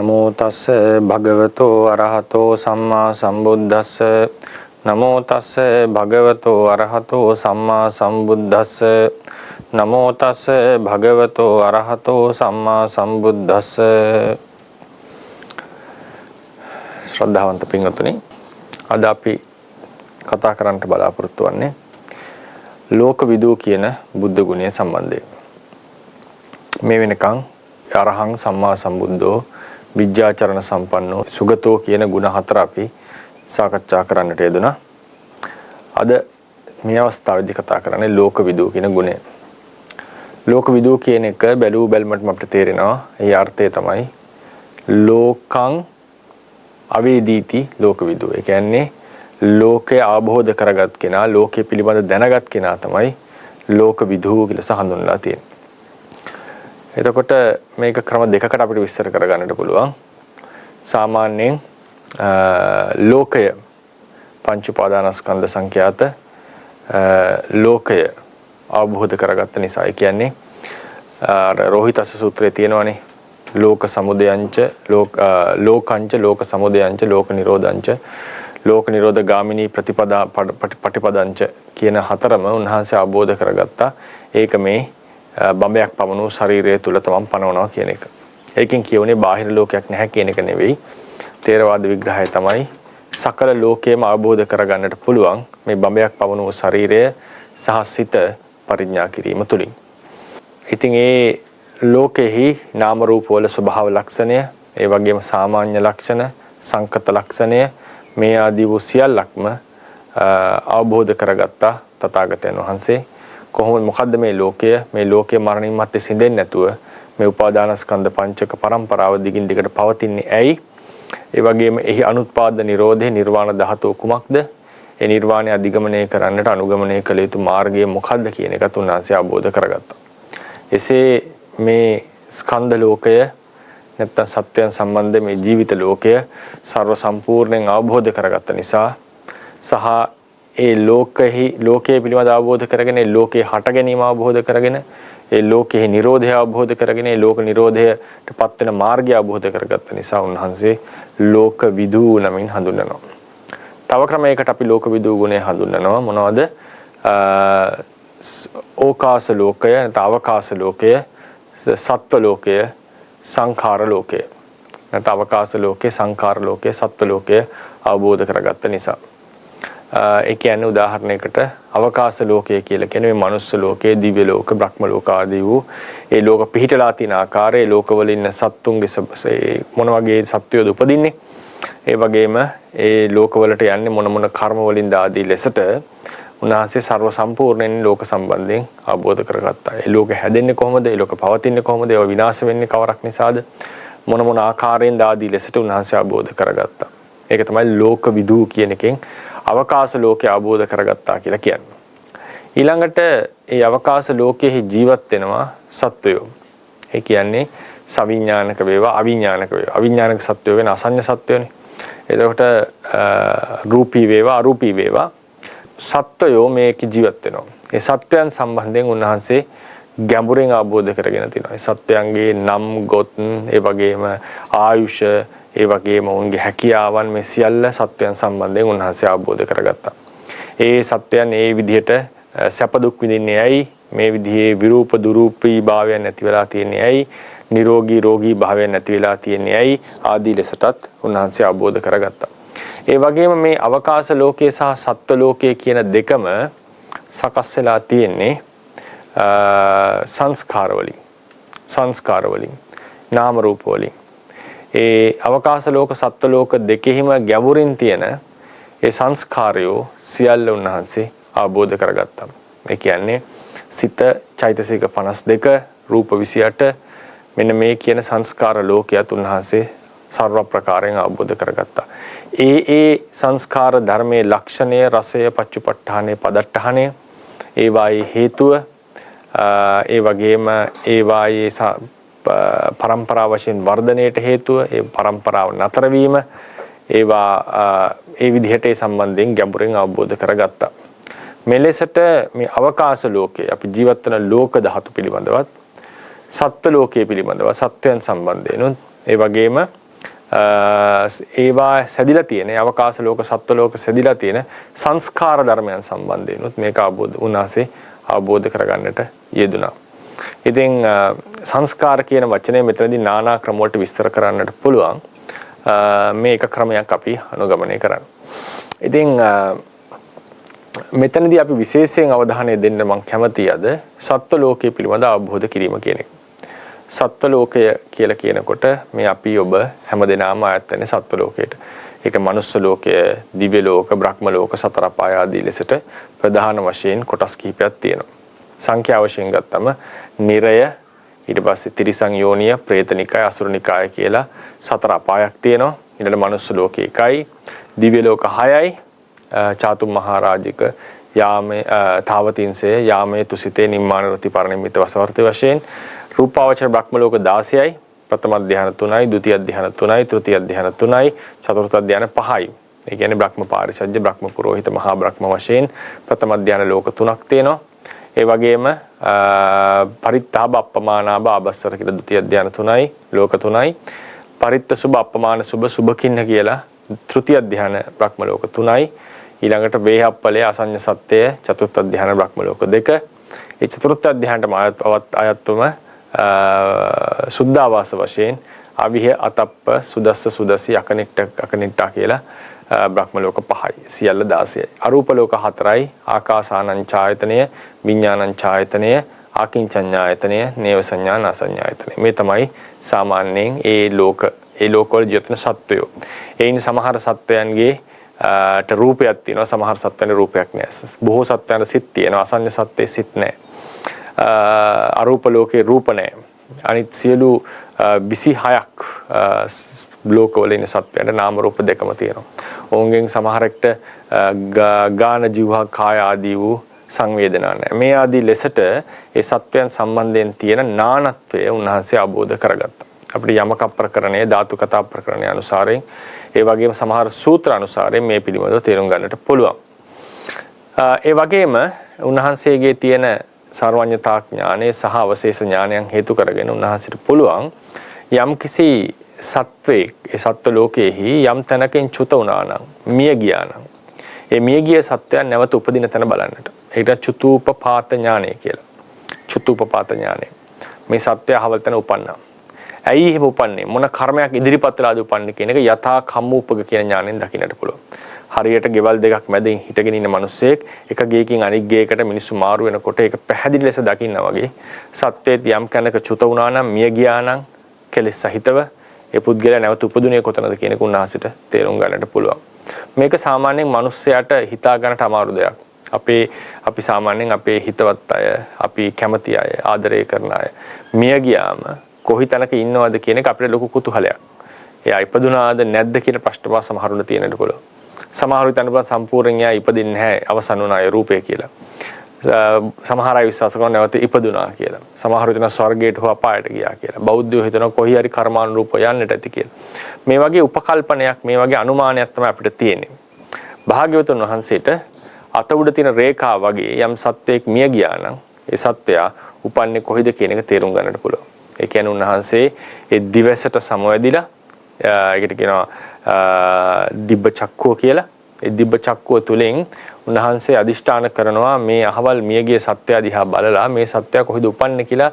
නමෝ තස්ස භගවතෝ අරහතෝ සම්මා සම්බුද්දස්ස නමෝ තස්ස භගවතෝ අරහතෝ සම්මා සම්බුද්දස්ස නමෝ තස්ස භගවතෝ අරහතෝ සම්මා සම්බුද්දස්ස. ශ්‍රද්ධාවන්ත පින්වතුනි, අද අපි කතා කරන්නට බලාපොරොත්තු වෙන්නේ ලෝකවිදූ කියන බුද්ධ ගුණය සම්බන්ධයෙන්. මේ වෙනකන් අරහං සම්මා සම්බුද්ධෝ විද්‍යාචරණ සම්පන්නෝ සුගතෝ කියන ගුණ හතර අපි සාකච්ඡා කරන්නට යෙදුණා. අද මේ අවස්ථාවේදී කතා කරන්නේ ලෝකවිදූ කියන ගුණය. ලෝකවිදූ කියන එක බැලූ බැලමටම අපිට තේරෙනවා. ඒ අර්ථය තමයි ලෝකං අවේදීති ලෝකවිදූ. ඒ කියන්නේ ලෝකය අවබෝධ කරගත් කෙනා, ලෝකයේ පිළිබඳ දැනගත් කෙනා තමයි ලෝකවිදූ කියලා හඳුන්වලා තියෙන්නේ. එතකොට මේක ක්‍රම දෙකකට අපිට විස්තර කරගන්නට පුළුවන්. සාමාන්‍යයෙන් ලෝකය පංච උපාදානස්කන්ධ සංඛ්‍යාත ලෝකය අවබෝධ කරගත්ත නිසා. ඒ කියන්නේ රෝහිතස්ස සූත්‍රයේ තියෙනවානේ ලෝක සමුදයංච ලෝකංච ලෝක සමුදයංච ලෝක නිරෝධංච ලෝක නිරෝධ ගාමිනී ප්‍රතිපදා පටිපදංච කියන හතරම උන්වහන්සේ අවබෝධ කරගත්තා. ඒක මේ බඹයක් පමණු ශරීරය තුල තමන් පනවනවා කියන එක. ඒකෙන් කියුනේ බාහිර ලෝකයක් නැහැ කියන එක නෙවෙයි. තේරවාද විග්‍රහය තමයි සකල ලෝකයේම අවබෝධ කරගන්නට පුළුවන් මේ බඹයක් පමණු ශරීරය සහ සිත පරිඥා කිරීම තුලින්. ඉතින් ඒ ලෝකෙහි නාම රූප වල ස්වභාව ලක්ෂණය, ඒ වගේම සාමාන්‍ය ලක්ෂණ, සංකත ලක්ෂණය මේ ආදී වූ සියල්ලක්ම අවබෝධ කරගත්තා තථාගතයන් වහන්සේ. කොහොමද මොකද්ද මේ ලෝකය මරණින් මත්තේ සිඳෙන්නේ නැතුව මේ උපාදානස්කන්ධ පංචක පරම්පරාව දිගින් දිගට පවතින්නේ ඇයි? ඒ වගේම එහි අනුත්පාද නිරෝධේ නිර්වාණ ධාතුව කුමක්ද? ඒ නිර්වාණය අධිගමනය කරන්නට අනුගමනය කළ යුතු මාර්ගය මොකක්ද කියන එකත් උන්වහන්සේ අවබෝධ කරගත්තා. එසේ මේ ස්කන්ධ ලෝකය නැත්නම් සත්‍යයන් සම්බන්ධ මේ ජීවිත ලෝකය ਸਰව සම්පූර්ණයෙන් අවබෝධ කරගත්ත නිසා සහ ඒ ලෝකයේ පිළිබඳ අවබෝධ කරගෙන ඒ ලෝකේ හට ගැනීම අවබෝධ කරගෙන ඒ ලෝකයේ නිරෝධය අවබෝධ කරගෙන ඒ ලෝක නිරෝධයට පත් වෙන මාර්ගය අවබෝධ කරගත්ත නිසා උන්වහන්සේ ලෝකවිදූ නමින් හඳුන්වනවා. තව ක්‍රමයකට අපි ලෝකවිදූ ගුණය හඳුන්වනවා. මොනවද? ඕකාස ලෝකය, නැත්නම් අවකාශ ලෝකය, සත්ව ලෝකය, සංඛාර ලෝකය. නැත්නම් අවකාශ ලෝකය, සංඛාර ලෝකය, සත්ව ලෝකය අවබෝධ කරගත්ත නිසා. ඒ කියන්නේ උදාහරණයකට අවකාශ ලෝකය කියලා කියන්නේ මේ මනුස්ස ලෝකයේ, දිව්‍ය ලෝක, බ්‍රහ්ම ලෝක ආදී වූ ඒ ලෝක පිහිටලා තියෙන ආකාරයේ ලෝකවල ඉන්න සත්තුන්ගේ මොන වගේ සත්වයෝද උපදින්නේ, ඒ වගේම ඒ ලෝකවලට යන්නේ මොන කර්ම වලින්ද ආදී ලෙසට උන්වහන්සේ ਸਰව සම්පූර්ණයෙන් ලෝක සම්බන්ධයෙන් අවබෝධ කරගත්තා. ඒ ලෝක හැදෙන්නේ කොහොමද? ඒ ලෝක පවතින්නේ කොහොමද? ඒවා විනාශ වෙන්නේ කවරක් නිසාද? මොන ආකාරයෙන්ද ආදී ලෙසට උන්වහන්සේ අවබෝධ කරගත්තා. ඒක තමයි ලෝකවිදූ කියන එකෙන් අවකාශ ලෝකය අවබෝධ කරගත්තා කියලා කියන්නේ. ඊළඟට ඒ අවකාශ ලෝකයේ ජීවත් වෙනවා සත්වයෝ. ඒ කියන්නේ සවිඥානික වේවා අවිඥානික වේවා. අවිඥානික සත්වයෝ වෙන අසඤ්ඤ සත්වයෝනේ. එතකොට රූපී වේවා අරූපී වේවා සත්වයෝ මේක ජීවත් වෙනවා. ඒ සත්වයන් සම්බන්ධයෙන් උන්වහන්සේ ගැඹුරින් අවබෝධ කරගෙන තිනවා. ඒ සත්වයන්ගේ නම් ගොත්, ඒ වගේම ආයුෂ, ඒ වගේම ඔවුන්ගේ හැකියාවන් මේ සියල්ල සත්‍යයන් සම්බන්ධයෙන් උන්වහන්සේ අවබෝධ කරගත්තා. ඒ සත්‍යයන් ඒ විදිහට සැප දුක් විඳින්නේ ඇයි? මේ විදිහේ විරූප දුරූපී භාවයන් නැති වෙලා තියෙන්නේ ඇයි? නිරෝගී රෝගී භාවයන් නැති වෙලා තියෙන්නේ ඇයි? ආදී ලෙසටත් උන්වහන්සේ අවබෝධ කරගත්තා. ඒ වගේම මේ අවකාශ ලෝකයේ සහ සත්ත්ව ලෝකයේ කියන දෙකම සකස් වෙලා තියෙන්නේ සංස්කාර වලින්, නාම රූප වලින්. ඒ අවකාශ ලෝක සත්ත්ව ලෝක දෙකෙහිම ගැඹුරින් තියෙන ඒ සංස්කාරයෝ සියල්ල උන්වහන්සේ අවබෝධ කරගත්තා. ඒ කියන්නේ සිත, චෛතසික 52, රූප 28 මෙන්න මේ කියන සංස්කාර ලෝකයට උන්වහන්සේ සර්ව ප්‍රකාරයෙන් අවබෝධ කරගත්තා. ඒ සංස්කාර ධර්මයේ ලක්ෂණය, රසය, පච්චුපට්ඨානය, පදට්ඨානය, ඒවායේ හේතුව, ඒ වගේම ඒවායේ පරම්පරා වශයෙන් වර්ධනයට හේතුව, ඒ පරම්පරාව නතර වීම, ඒවා ඒ විදිහට ඒ සම්බන්ධයෙන් ගැඹුරින් අවබෝධ කරගත්තා. මෙලෙසට මේ අවකාශ ලෝකයේ අපි ජීවත් වන ලෝක ධාතු පිළිබඳවත්, සත්ත්ව ලෝකයේ පිළිබඳව, සත්වයන් සම්බන්ධයෙන්, ඒ වගේම ඒවා සැදිලා තියෙන අවකාශ ලෝක සත්ත්ව ලෝක සැදිලා තියෙන සංස්කාර ධර්මයන් සම්බන්ධයෙන් මේක අවබෝධ කරගන්නට යෙදුණා. ඉතින් සංස්කාර කියන වචනේ මෙතනදී নানা ක්‍රම වලට විස්තර කරන්නට පුළුවන්. මේ එක ක්‍රමයක් අපි අනුගමනය කරන්න. ඉතින් මෙතනදී අපි විශේෂයෙන් අවධානය දෙන්න මම කැමතියි අද සත්ත්ව ලෝකයේ පිළිබඳ අවබෝධ කිරීම කියන එක. සත්ත්ව ලෝකය කියලා කියනකොට මේ අපි ඔබ හැමදෙනාම ආයත් වෙන්නේ සත්ත්ව ලෝකයට. ඒක මනුස්ස ලෝකය, දිව්‍ය ලෝක, බ්‍රහ්ම ලෝක, සතර අපාය ආදී ලෙසට ප්‍රධාන වශයෙන් කොටස් කිහිපයක් තියෙනවා. සංඛ්‍යා වශයෙන් ගත්තම නිරය, ඊට පස්සේ තිරිසන් යෝනිය, ප්‍රේතනිකාය, අසුරනිකාය කියලා සතර අපායක් තියෙනවා. ඊළඟ මනුස්ස ලෝකේ 1යි, දිව්‍ය ලෝක 6යි, චාතුම් මහරජික, යාමේ, තාවතින්සේ, යාමේ, තුසිතේ, නිම්මාන රති, පරිනිම්මිත වසවර්ති වශයෙන් රූපාවචර බ්‍රහ්ම ලෝක 16යි, ප්‍රථම ධ්‍යාන 3යි, ද්විතීය ධ්‍යාන 3යි, තෘතීය ධ්‍යාන 3යි, චතුර්ථ ධ්‍යාන 5යි. ඒ කියන්නේ බ්‍රහ්ම පාරිසජ්ජ, බ්‍රහ්ම පුරෝහිත, මහා බ්‍රහ්ම වශයෙන් ප්‍රථම ධ්‍යාන ලෝක 3ක් තියෙනවා. ඒ වගේම පරිත්තාබ, අප්පමානාබ, ආබස්සර කියලා ද්විතීය ධ්‍යාන 3යි, ලෝක 3යි. පරිත්ත සුභ, අප්පමාන සුභ, සුභකින්න කියලා තෘතීය ධ්‍යාන බ්‍රහ්ම ලෝක 3යි. ඊළඟට වේහප්පලේ, අසඤ්ඤ සත්‍යය, චතුර්ථ ධ්‍යාන බ්‍රහ්ම ලෝක 2. ඒ චතුර්ථ ධ්‍යානටම අයත්වම සුද්ධාවාස වශයෙන් අවිහ, අතප්ප, සුදස්ස, සුදසි, අකනිට්ටා කියලා බ්‍රහ්ම ලෝක 5යි. සියල්ල 16යි. අරූප ලෝක 4යි. ආකාසානං ඡායතනය, විඥානං ඡායතනය, ආකින්චඤ්ඤායතනය, නේව සංඥා, නාසඤ්ඤායතනය. මේ තමයි සාමාන්‍යයෙන් ඒ ලෝකවල ජීවන සත්වයෝ. ඒයින් සමහර සත්වයන්ගේ රූපයක් තියෙනවා, සමහර සත්වයන්ගේ රූපයක් නැහැ. බොහෝ සත්වයන්ට සිත් තියෙනවා, අසඤ්ඤ සත්ත්වයේ සිත් නැහැ. අරූප ලෝකේ රූප නැහැ. අනිත් සියලු 26ක් ලෝකවල ඉන්න සත්වයන්ට නාම රූප දෙකම තියෙනවා. ඔවුන්ගෙන් සමහරෙක්ට ගාන, ජීවහා, කාය ආදී වූ සංවේදනා නැහැ. මේ ආදී ලෙසට ඒ සත්වයන් සම්බන්ධයෙන් තියෙන නානත්වය උන්වහන්සේ අවබෝධ කරගත්තා. අපිට යමක ප්‍රකරණයේ ධාතු කතා ප්‍රකරණය අනුසාරයෙන් ඒ වගේම සමහර සූත්‍ර අනුසාරයෙන් මේ පිළිබඳව තේරුම් ගන්නට පුළුවන්. ඒ වගේම උන්වහන්සේගේ තියෙන සර්වඥතා ඥානයේ සහ අවශේෂ ඥානයන් හේතු කරගෙන උන්වහන්සේට පුළුවන් යම්කිසි සත්වයේ ඒ සත්ව ලෝකයේහි යම් තැනකින් චුත වුණා නම්, මිය ගියා නම්, ඒ මියගිය සත්වයන් නැවත උපදින තැන බලන්නට. ඒකට චුතූපපාත ඥානය කියලා. චුතූපපාත ඥානය. මේ සත්වය අහවල් තැන උපන්නා. ඇයි එහෙම උපන්නේ? මොන කර්මයක් ඉදිරිපත් වෙලාද උපන්නේ කියන එක යථා කම්මූපක කියන ඥාණයෙන් දකින්නට පුළුවන්. හරියට ගෙවල් දෙකක් මැදින් හිටගෙන ඉන්න මිනිස්සෙක් එක ගේකින් අනිත් ගේකට මිනිස්සු මාරු වෙනකොට ඒක පැහැදිලි ලෙස දකින්නා වගේ සත්වයේ යම් කෙනෙක් චුත වුණා නම්, මිය ගියා නම් කෙලෙස් සහිතව ඒ පුද්ගලයා නැවත උපදුනේ කොතනද කියන එක උන්වහන්සේට තේරුම් ගන්නට පුළුවන්. මේක සාමාන්‍යයෙන් මිනිස්සයාට හිතා ගන්නට අමාරු දෙයක්. අපි සාමාන්‍යයෙන් අපේ හිතවත් අය, අපි කැමති අය, ආදරය කරන අය මිය ගියාම කොහි තැනක ඉන්නවද කියන එක අපිට ලොකු කුතුහලයක්. එයා ඉපදුනාද නැද්ද කියන ප්‍රශ්න වා සමහරුන්ට තියෙන්නට පුළුවන්. සමහරු හිතනවා සම්පූර්ණයෙන් එයා ඉපදින්නේ නැහැ, අවසන් වුණා ඒ රූපය කියලා. සමහර අය විශ්වාස කරනවා නැවත ඉපදුනා කියලා. සමහරු හිතනවා ස්වර්ගයට හෝ අපායට ගියා කියලා. බෞද්ධයෝ හිතනවා කොහි හරි කර්මානුරූපව යන්නට ඇති කියලා. මේ වගේ උපකල්පනයක්, මේ වගේ අනුමානයක් තමයි අපිට තියෙන්නේ. භාග්‍යවතුන් වහන්සේට අත උඩ තියෙන රේඛා වගේ යම් සත්වයක් මිය ගියා නම් ඒ සත්වයා උපන්නේ කොහිද කියන එක තේරුම් ගන්නට පුළුවන්. ඒ කියන්නේ උන්වහන්සේ ඒ දිවසට සමවැදිලා ඒකට කියනවා දිබ්බ චක්කුව කියලා. ඒ දිබ්බ චක්කුව තුලින් උන්වහන්සේ අදිෂ්ඨාන කරනවා මේ අහවල් මියගිය සත්වයා දිහා බලලා මේ සත්වයා කොහෙද උපන්නේ කියලා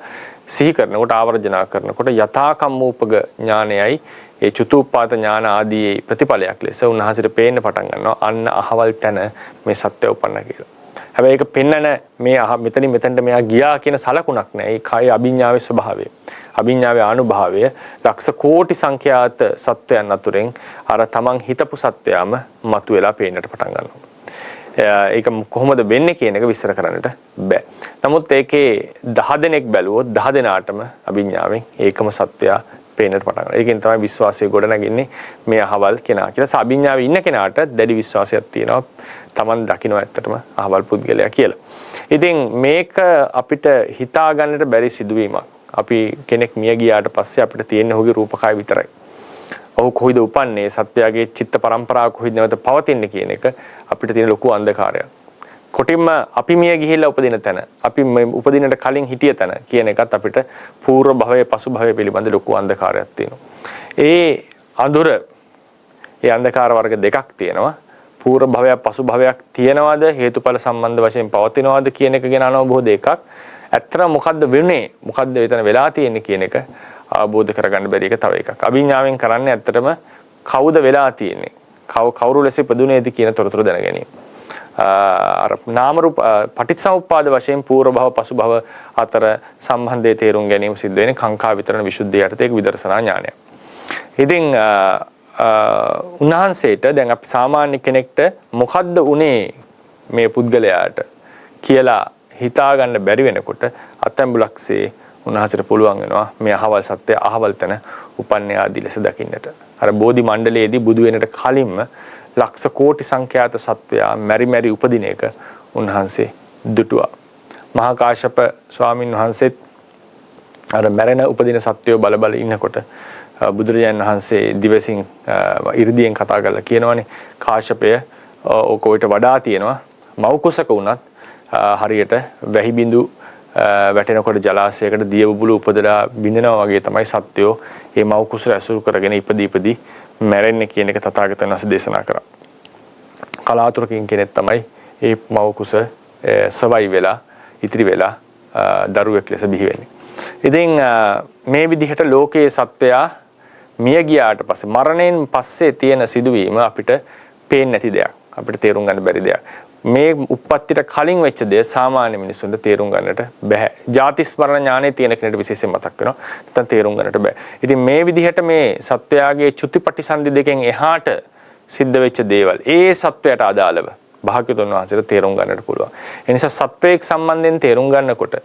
සිහි කරනකොට, ආවර්ජනා කරනකොට යථා කම්මූපක ඥානයයි ඒ චුතූපපාත ඥාන ආදී ප්‍රතිඵලයක් ලෙස උන්වහන්සේට පේන්න පටන් ගන්නවා අන්න අහවල් තැන මේ සත්වයා උපන්න කියලා. හැබැයි ඒක පෙන්නන මේ මෙතනින් මෙතනට මෙයා ගියා කියන සලකුණක් නෑ. ඒ කය අභිඥාවේ ස්වභාවය. අභිඥාවේ අනුභවය ලක්ෂ කෝටි සංඛ්‍යාත සත්වයන් අතුරෙන් අර තමන් හිතපු සත්වයාම මතුවලා පේන්නට පටන් ගන්නවා. ඒක කොහොමද වෙන්නේ කියන එක විස්තර කරන්නට බෑ. නමුත් ඒකේ 10 දෙනෙක් බැලුවොත් 10 දෙනාටම අභිඥාවෙන් ඒකම සත්වයා පේන්නට පටන් ගන්නවා. ඒකෙන් තමයි විශ්වාසය ගොඩනගන්නේ මේ අහවල් කෙනා කියලා. අභිඥාවේ ඉන්න කෙනාට දැඩි විශ්වාසයක් තියෙනවා තමන් දකින්න ඇත්තටම අහවල් පුද්ගලයා කියලා. ඉතින් මේක අපිට හිතා ගන්නට බැරි සිදුවීමක්. අපි කෙනෙක් මිය ගියාට පස්සේ අපිට තියෙන ඔහුගේ රූපකය විතරයි. ඔහු කොහොමද උපන්නේ, සත්‍යයේ චිත්ත පරම්පරාව කොහොමද නැවත පවතින්නේ කියන එක අපිට තියෙන ලොකු අන්ධකාරයක්. කොටින්ම අපි මිය ගිහිල්ලා උපදින තැන, අපි උපදිනට කලින් හිටිය තැන කියන එකත් අපිට పూర్ව භවයේ පසු භවයේ පිළිබඳ ලොකු අන්ධකාරයක් තියෙනවා. ඒ අඳුර ඒ අන්ධකාර වර්ග දෙකක් තියෙනවා. පූර්ව භවයක් පසු භවයක් තියෙනවද හේතුඵල සම්බන්ධ වශයෙන් පවතිනවද කියන එක ගැන අනවබෝධ එකක්. ඇත්තටම මොකද්ද වෙන්නේ? මොකද්ද එතන වෙලා තියෙන්නේ කියන එක අවබෝධ කරගන්න බැරි එක තව එකක්. අභිඥාවෙන් කරන්නේ ඇත්තටම කවුද වෙලා තියෙන්නේ? කවුරු ලෙස ඉපදුනේද කියන තොරතුරු දැන ගැනීම. අර නාම රූප පටිච්චසමුප්පාද වශයෙන් පූර්ව භව පසු භව අතර සම්බන්ධයේ තේරුම් ගැනීම සිද්ධ වෙන්නේ කාංකා විතරණ විසුද්ධිය යටතේ විදර්ශනා ඥානය. ඉතින් උන්වහන්සේට දැන් අපි සාමාන්‍ය කෙනෙක්ට මොකද්ද උනේ මේ පුද්ගලයාට කියලා හිතා ගන්න බැරි වෙනකොට අතැඹුලක්සේ උන්වහන්සේට පුළුවන් වෙනවා මේ අහවල් සත්‍ය අහවල් තැන උපන්නේ ආදී ලෙස දකින්නට. අර බෝධි මණ්ඩලයේදී බුදු වෙනට කලින්ම ලක්ෂ කෝටි සංඛ්‍යාත සත්වයා මෙරි උපදින එක උන්වහන්සේ දුටුවා. මහා කාශ්‍යප ස්වාමින් වහන්සේත් අර මැරෙන උපදින සත්වයෝ බල ඉන්නකොට බුදුරජාණන් වහන්සේ දිවසින් 이르දියෙන් කතා කරලා කියනවානේ කාශ්‍යපය ඔකෝට වඩා තියෙනවා මව් කුසක වුණත් හරියට වැහි බිඳු වැටෙනකොට ජලාශයකට දිය බුබුලු උපදලා බිඳිනවා වගේ තමයි සත්වයෝ මේ මව් කුස ඇසුරු කරගෙන ඉපදී මැරෙන්නේ කියන එක තථාගතයන් වහන්සේ දේශනා කරා. කලාතුරකින් කෙනෙක් තමයි මේ මව් කුස සවයි වෙලා ඉතිරි වෙලා දරුවෙක් ලෙස බිහි වෙන්නේ. ඉතින් මේ විදිහට ලෝකයේ සත්වයා මිය ගියාට පස්සේ මරණයෙන් පස්සේ තියෙන සිදුවීම අපිට පේන්නේ නැති දෙයක්. අපිට තේරුම් ගන්න බැරි දෙයක්. මේ උප්පත්තියට කලින් වෙච්ච දේ සාමාන්‍ය මිනිස්සුන්ට තේරුම් ගන්නට බෑ. ජාති ස්මරණ ඥානෙ තියෙන කෙනෙකුට විශේෂයෙන් මතක් වෙනවා. නැත්නම් තේරුම් ගන්නට බෑ. ඉතින් මේ විදිහට මේ සත්වයාගේ චුතිපටිසන්ධි දෙකෙන් එහාට සිද්ධ වෙච්ච දේවල් ඒ සත්වයට අදාළව භාග්‍යවතුන් වහන්සේට තේරුම් ගන්නට පුළුවන්. ඒ නිසා සත්වයක් සම්බන්ධයෙන් තේරුම් ගන්නකොට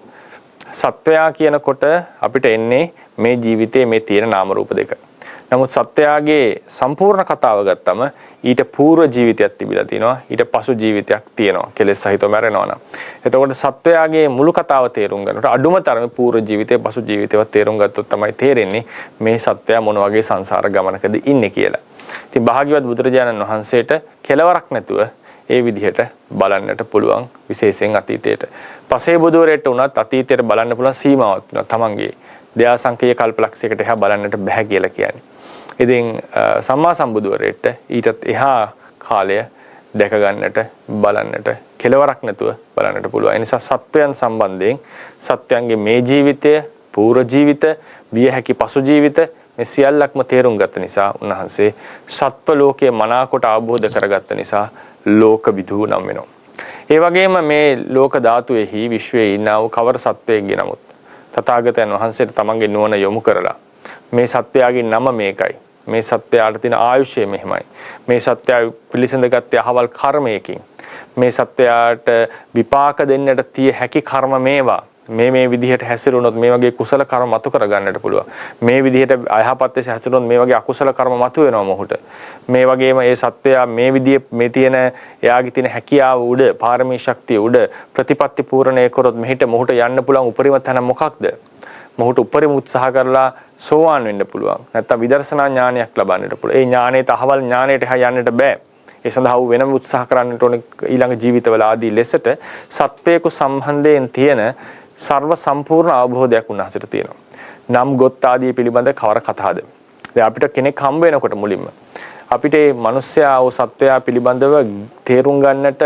සත්වයා කියනකොට අපිට එන්නේ මේ ජීවිතයේ මේ තියෙන නාම රූප දෙක. නමුත් සත්වයාගේ සම්පූර්ණ කතාව ගත්තම ඊට පූර්ව ජීවිතයක් තිබිලා තියෙනවා. ඊට පසු ජීවිතයක් තියෙනවා. කෙලෙස් සහිතව මැරෙනවා නම්. එතකොට සත්වයාගේ මුළු කතාව තේරුම් ගන්නකොට අඩුම තරමේ පූර්ව ජීවිතය පසු ජීවිතයවත් තේරුම් ගත්තොත් තමයි තේරෙන්නේ මේ සත්වයා මොන වගේ සංසාර ගමනකද ඉන්නේ කියලා. ඉතින් භාග්‍යවත් බුදුරජාණන් වහන්සේට කෙලවරක් නැතුව ඒ විදිහට බලන්නට පුළුවන් විශේෂයෙන් අතීතයට. පසේ බුදුරේට උනත් අතීතයට බලන්න පුළුවන් සීමාවක් තියෙනවා. තමන්ගේ දයාසංකේය කල්පලක්ෂයකට එහා බලන්නට බෑ කියලා කියන්නේ. ඉතින් සම්මා සම්බුදුරේට ඊටත් එහා කාලය දැක ගන්නට බලන්නට කෙලවරක් නැතුව බලන්නට පුළුවන්. ඒ නිසා සත්වයන් සම්බන්ධයෙන් සත්වයන්ගේ මේ ජීවිතය, පූර්ව ජීවිත, විය හැකි පසු ජීවිත මේ සියල්ලක්ම තේරුම් ගත්ත නිසා උන්වහන්සේ සත්ව ලෝකයේ මනාකොට අවබෝධ කරගත්ත නිසා ලෝක විදූ නම් වෙනවා. ඒ වගේම මේ ලෝක ධාතුවේහි විශ්වයේ ඉන්නා වූ කවර සත්වයෙක්ගේ නමුත් තථාගතයන් වහන්සේට තමන්ගේ නුවණ යොමු කරලා මේ සත්වයාගේ නම මේකයි. මේ සත්වයාට තියෙන ආයුෂය මෙහෙමයි. මේ සත්වයා පිළිසඳගත්තේ අහවල් කර්මයකින්. මේ සත්වයාට විපාක දෙන්නට තිය හැකි කර්ම මේවා. මේ විදිහට හැසිරුණොත් මේ වගේ කුසල කර්ම මතු කර ගන්නට පුළුවන්. මේ විදිහට අයහපත් ලෙස හැසිරුණොත් මේ වගේ අකුසල කර්ම මතු වෙනවා මොහුට. මේ වගේම ඒ සත්වයා මේ විදිහේ මේ තියෙන එයාගේ තියෙන හැකියාව උඩ පාරමී ශක්තිය උඩ ප්‍රතිපත්ති පූර්ණේ කරොත් මොහුට යන්න පුළුවන් උපරිම තැන මොකක්ද? මොහුට උපරිම උත්සාහ කරලා සෝවාන් වෙන්න පුළුවන්. නැත්නම් විදර්ශනා ඥානයක් ලබන්නට පුළුවන්. ඒ ඥානයට අහවල් ඥානයට යන්නට බෑ. ඒ සඳහා වූ වෙනම උත්සාහ කරන්නට ඕනේ ඊළඟ ජීවිතවල ආදී ලෙසට සත්වයක සම්බන්ධයෙන් තියෙන සර්ව සම්පූර්ණ අවබෝධයක් උන්වහන්සේට තියෙනවා. නම් ගොත් ආදී පිළිබඳ කවර කතාවද? දැන් අපිට කෙනෙක් හම්බ වෙනකොට මුලින්ම අපිට මේ මිනිස්සයා වූ සත්වයා පිළිබඳව තේරුම් ගන්නට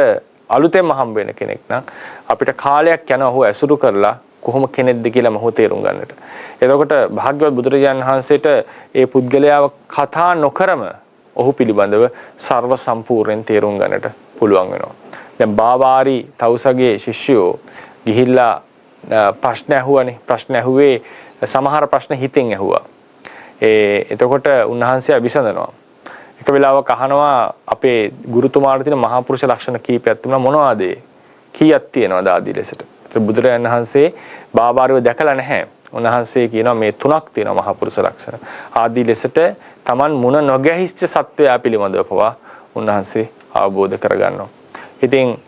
අලුතෙන්ම හම්බ වෙන කෙනෙක් නම් අපිට කාලයක් යනවා ඔහු ඇසුරු කරලා කොහොම කෙනෙක්ද කියලා මොහොත තේරුම් ගන්නට. එතකොට භාග්‍යවත් බුදුරජාණන් වහන්සේට ඒ පුද්ගලයාව කතා නොකරම ඔහු පිළිබඳව සර්ව සම්පූර්ණයෙන් තේරුම් ගන්නට පුළුවන් වෙනවා. දැන් බාවාරි තවුසගේ ශිෂ්‍යයෝ ගිහිල්ලා ප්‍රශ්න ඇහුවානේ. ප්‍රශ්න ඇහුවේ සමහර ප්‍රශ්න හිතෙන් ඇහුවා. එතකොට උන්වහන්සේ විසඳනවා. එක වෙලාවක අහනවා අපේ ගුරුතුමාට තියෙන මහා පුරුෂ ලක්ෂණ කීපයක් තිබුණා මොනවද? කීයක් තියෙනවද ආදී ලෙසට. බුදුරජාණන් වහන්සේ බාබාරිව දැකලා නැහැ. උන්වහන්සේ කියනවා මේ තුනක් තියෙනවා මහා පුරුෂ ලක්ෂණ. ආදී ලෙසට Taman මුණ නොගැහිච්ච සත්වයා පිළිබඳව පවා උන්වහන්සේ අවබෝධ කරගන්නවා. ඉතින්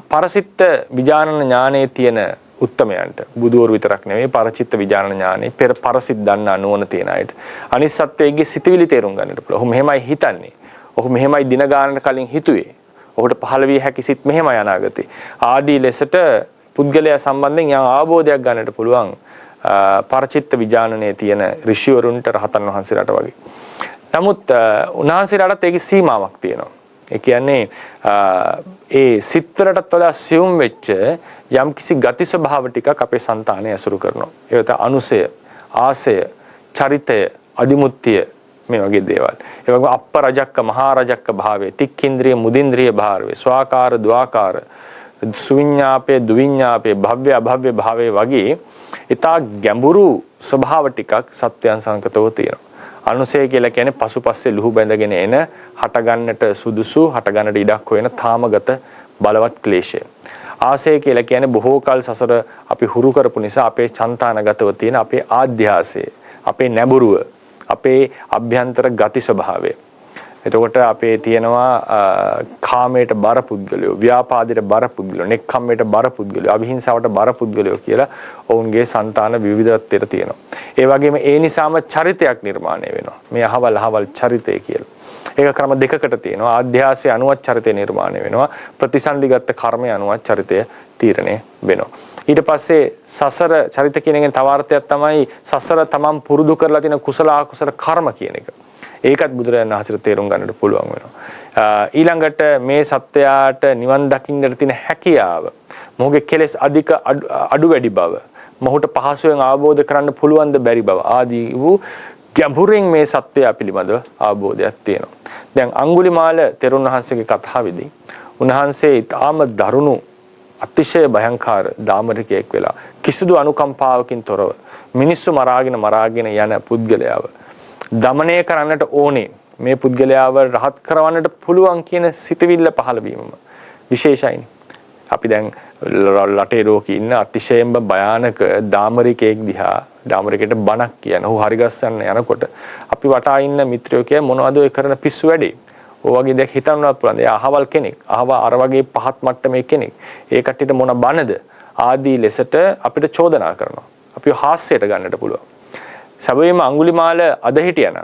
පරසිට විඥාන ඥානයේ තියෙන උත්තමයන්ට බුදුවරු විතරක් නෙවෙයි පරචිත්ත විඥාන ඥානෙ පෙර පරසිට දන්නා නුවණ තියෙන අයට අනිත් සත්වයේ සිතුවිලි තේරුම් ගන්නට පුළුවන්. ඔහු මෙහෙමයි හිතන්නේ. ඔහු මෙහෙමයි දින ගානකට කලින් හිතුවේ. ඔහුට පහළ විය හැකි සිත් මෙහෙමයි අනාගතේ. ආදී ලෙසට පුද්ගලයා සම්බන්ධයෙන් යම් අවබෝධයක් ගන්නට පුළුවන් පරචිත්ත විඥානයේ තියෙන ඍෂිවරුන්ට රහතන් වහන්සේලාට වගේ. නමුත් උන්වහන්සේලාට ඒකේ සීමාවක් තියෙනවා. ඒ කියන්නේ ඒ සිත්වලටත් වඩා සියුම් වෙච්ච යම් කිසි ගති ස්වභාව ටිකක් අපේ సంతානය ඇසුරු කරනවා. ඒකට අනුසය, ආසය, චරිතය, අදිමුත්තිය මේ වගේ දේවල්. ඒ වගේම අප්පරජක්ක, මහරජක්ක භාවය, තික්ඛින්ද්‍රිය, මුදින්ද්‍රිය භාවය, ස්වාකාර, ද්වාකාර, සුවිඤ්ඤාපේ, දුවිඤ්ඤාපේ, භව්‍ය, අභව්‍ය භාවය වගේ ඊටා ගැඹුරු ස්වභාව ටිකක් සත්‍යයන් සංකතව තියෙනවා. අනුසය කියලා කියන්නේ පසුපස්සේ ලුහු බැඳගෙන එන හටගන්නට සුදුසු හටගන්නට ඉඩක් හොයන තාමගත බලවත් ක්ලේශය. ආසය කියලා කියන්නේ බොහෝ කල සසර අපි හුරු කරපු නිසා අපේ චන්තානගතව තියෙන අපේ ආධ්‍යාසය, අපේ නැඹුරුව, අපේ අභ්‍යන්තර ගති ස්වභාවය. එතකොට අපේ තියෙනවා කාමයට බර පුද්ගලයෝ, ව්‍යාපාදයට බර පුද්ගලයෝ, නෙක්ඛම්මයට බර පුද්ගලයෝ, අවිහිංසාවට බර පුද්ගලයෝ කියලා ඔවුන්ගේ సంతාන විවිධත්වයට තියෙනවා. ඒ වගේම ඒ නිසාම චරිතයක් නිර්මාණය වෙනවා. මේ අහවල් චරිතය කියලා. ඒක ක්‍රම දෙකකට තියෙනවා. ආධ්‍යාසය අනුවත් චරිතය නිර්මාණය වෙනවා. ප්‍රතිසන්දිගත කර්මය අනුවත් චරිතය තීරණය වෙනවා. ඊට පස්සේ සසර චරිත කියන එකෙන් තව අර්ථයක් තමයි සසර තමන් පුරුදු කරලා තියෙන කුසල අකුසල කර්ම කියන එක. ඒකත් බුදුරජාණන් වහන්සේට තේරුම් ගන්නට පුළුවන් වෙනවා. ඊළඟට මේ සත්‍යයට නිවන් දකින්නට තියෙන හැකියාව, මොහුගේ කෙලෙස් අධික අඩු වැඩි බව, මොහුට පහසුවෙන් අවබෝධ කරන්න පුළුවන් ද බැරි බව ආදී වූ ගැඹුරින් මේ සත්‍යය පිළිබඳව අවබෝධයක් තියෙනවා. දැන් අඟුලිමාල තෙරුන් වහන්සේගේ කතාවේදී උන්වහන්සේ ඊටාම දරුණු අතිශය භයංකාර දාමරිකයෙක් වෙලා කිසිදු අනුකම්පාවකින් තොරව මිනිස්සු මරාගෙන යන පුද්ගලයාව දමනය කරන්නට ඕනේ, මේ පුද්ගලයාව රහත් කරවන්නට පුළුවන් කියන සිතවිල්ල පහළ වීමම විශේෂයිනේ. අපි දැන් රටේ ලෝකේ ඉන්න අතිශයින්ම භයානක දාමරිකයෙක් දිහා දාමරිකයට බණක් කියන ඔහු හරිගස්සන්න යනකොට අපි වටා ඉන්න මිත්‍රයෝ කිය මොනවද ඔය කරන පිස්සු වැඩේ. ඔය වගේ දෙයක් හිතන්නවත් පුළුවන්. එයා අහවල් කෙනෙක්. අර වගේ පහත් මට්ටමේ කෙනෙක්. ඒ කට්ටියට මොන බනද ආදී ලෙසට අපිට චෝදනා කරනවා. අපි හාස්‍යයට ගන්නට පුළුවන්. සැබවින්ම අඟුලිමාල අද හිටියනම්